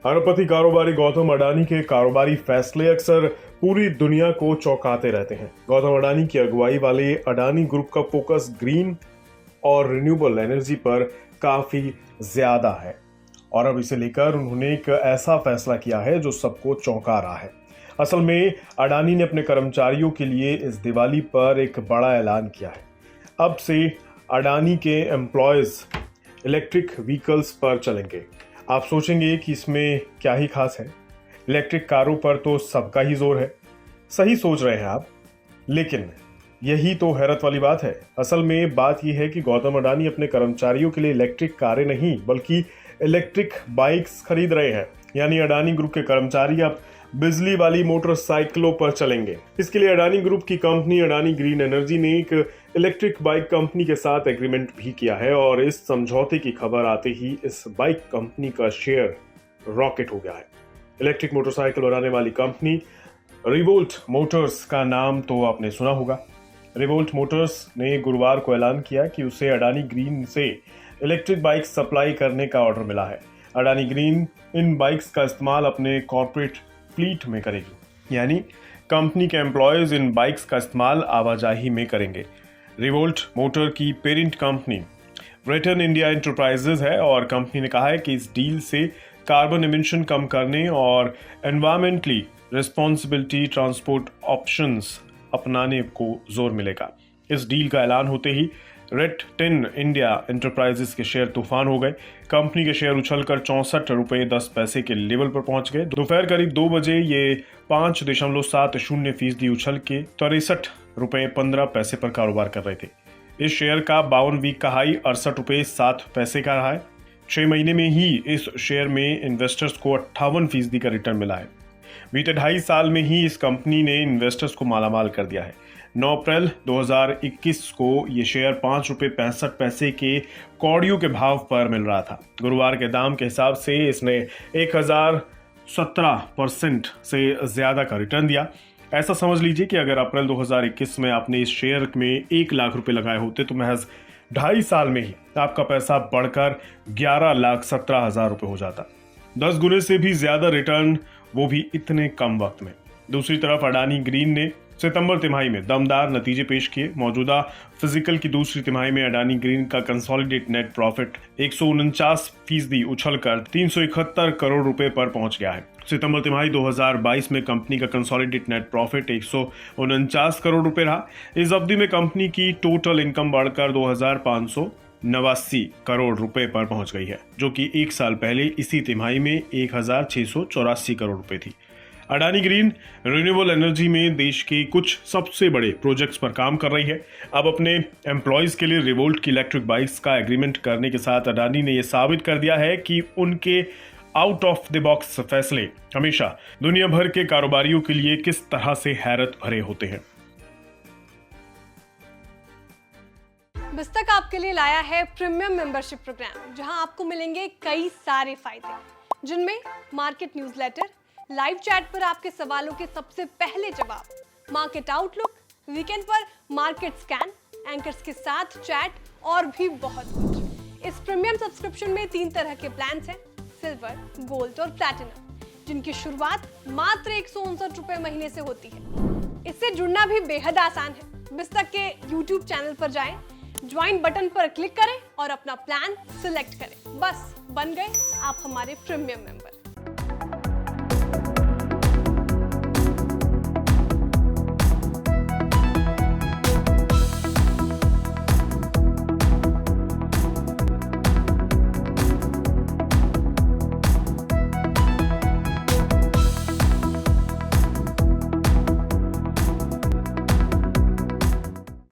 अरबपति कारोबारी गौतम अडानी के कारोबारी फैसले अक्सर पूरी दुनिया को चौंकाते रहते हैं। गौतम अडानी की अगुवाई वाले अडानी ग्रुप का फोकस ग्रीन और रिन्यूएबल एनर्जी पर काफी ज्यादा है और अब इसे लेकर उन्होंने एक ऐसा फैसला किया है जो सबको चौंका रहा है। असल में अडानी ने अपने कर्मचारियों के लिए इस दिवाली पर एक बड़ा ऐलान किया है। अब से अडानी के एम्प्लॉयज इलेक्ट्रिक व्हीकल्स पर चलेंगे। आप सोचेंगे कि इसमें क्या ही खास है, इलेक्ट्रिक कारों पर तो सबका ही जोर है। सही सोच रहे हैं आप, लेकिन यही तो हैरत वाली बात है। असल में बात यह है कि गौतम अडानी अपने कर्मचारियों के लिए इलेक्ट्रिक कारें नहीं बल्कि इलेक्ट्रिक बाइक्स खरीद रहे हैं। यानी अडानी ग्रुप के कर्मचारी अब बिजली वाली मोटरसाइकिलों पर चलेंगे। इसके लिए अडानी ग्रुप की कंपनी अडानी ग्रीन एनर्जी ने एक इलेक्ट्रिक बाइक कंपनी के साथ एग्रीमेंट भी किया है और इस समझौते की खबर आते ही इस बाइक कंपनी का शेयर रॉकेट हो गया है। इलेक्ट्रिक मोटरसाइकिल बनाने वाली कंपनी रिवोल्ट मोटर्स का नाम तो आपने सुना होगा। रिवोल्ट मोटर्स ने गुरुवार को ऐलान किया कि उसे अडानी ग्रीन से इलेक्ट्रिक बाइक सप्लाई करने का ऑर्डर मिला है। अडानी ग्रीन इन बाइक्स का इस्तेमाल अपने कॉर्पोरेट फ्लीट में करेगी, यानी कंपनी के एम्प्लॉयज इन बाइक्स का इस्तेमाल आवाजाही में करेंगे। रिवोल्ट मोटर की parent company Britain India enterprises है और कंपनी ने कहा है कि इस डील से कार्बन एमिशन कम करने और एनवायरमेंटली रिस्पॉन्सिबिलिटी ट्रांसपोर्ट ऑप्शंस अपनाने को जोर मिलेगा। इस डील का ऐलान होते ही रेड 10 इंडिया एंटरप्राइजेस के शेयर तूफान हो गए। कंपनी के शेयर उछलकर 64.10 के लेवल पर पहुंच गए। दोपहर करीब 2 बजे ये 5.70% उछल के 63.15 पर कारोबार कर रहे थे। इस शेयर का 52 वीक का हाई 68.07 का रहा है। 6 महीने में ही इस शेयर में इन्वेस्टर्स को 58% का रिटर्न मिला है। बीते 2.5 साल में ही इस कंपनी ने इन्वेस्टर्स को मालामाल कर दिया है। 9 अप्रैल 2021 को ये शेयर 5.65 के कौड़ियों के भाव पर मिल रहा था। गुरुवार के दाम के हिसाब से इसने 1017% से ज्यादा का रिटर्न दिया। ऐसा समझ लीजिए कि अगर अप्रैल 2021 में आपने इस शेयर में 1 लाख रुपए लगाए होते तो महज 2.5 साल में ही आपका पैसा बढ़कर 11,17,000 रुपए हो जाता। 10 गुने से भी ज्यादा रिटर्न, वो भी इतने कम वक्त में। दूसरी तरफ अडानी ग्रीन ने सितंबर तिमाही में दमदार नतीजे पेश किए। मौजूदा फिजिकल की दूसरी तिमाही में अडानी ग्रीन का कंसोलिडेट नेट प्रॉफिट 149% उछलकर 371 करोड़ रुपए पर पहुंच गया है। सितंबर तिमाही 2022 में कंपनी का कंसोलिडेट नेट प्रॉफिट 149 करोड़ रुपए रहा। इस अवधि में कंपनी की टोटल इनकम बढ़कर 2,589 करोड़ रुपए पर पहुंच गई है, जो कि 1 साल पहले इसी तिमाही में 1,684 करोड़ रुपए थी। अडानी ग्रीन रिन्यूएबल एनर्जी में देश के कुछ सबसे बड़े प्रोजेक्ट्स पर काम कर रही है। अब अपने एम्प्लॉयज के लिए रिवोल्ट की इलेक्ट्रिक बाइक्स का एग्रीमेंट करने के साथ अडानी ने यह साबित कर दिया है कि उनके आउट ऑफ द बॉक्स फैसले हमेशा दुनिया भर के कारोबारियों के लिए किस तरह से हैरत भरे होते हैं। बिस्तक आपके लिए लाया है प्रीमियम मेंबरशिप प्रोग्राम, जहां आपको मिलेंगे कई सारे फायदे, जिनमें मार्केट न्यूज़लेटर, लाइव चैट पर आपके सवालों के सबसे पहले जवाब, मार्केट आउटलुक, वीकेंड पर मार्केट स्कैन, एंकर्स के साथ चैट और भी बहुत कुछ। इस प्रीमियम सब्सक्रिप्शन में 3 तरह के प्लान्स हैं, सिल्वर, गोल्ड और प्लैटिनम, जिनकी शुरुआत मात्र 159 रुपए महीने से होती है। इससे जुड़ना भी बेहद आसान है। बिस्तक के YouTube चैनल पर जाएं, ज्वाइन बटन पर क्लिक करें और अपना प्लान सिलेक्ट करें। बस बन गए आप हमारे प्रीमियम मेंबर।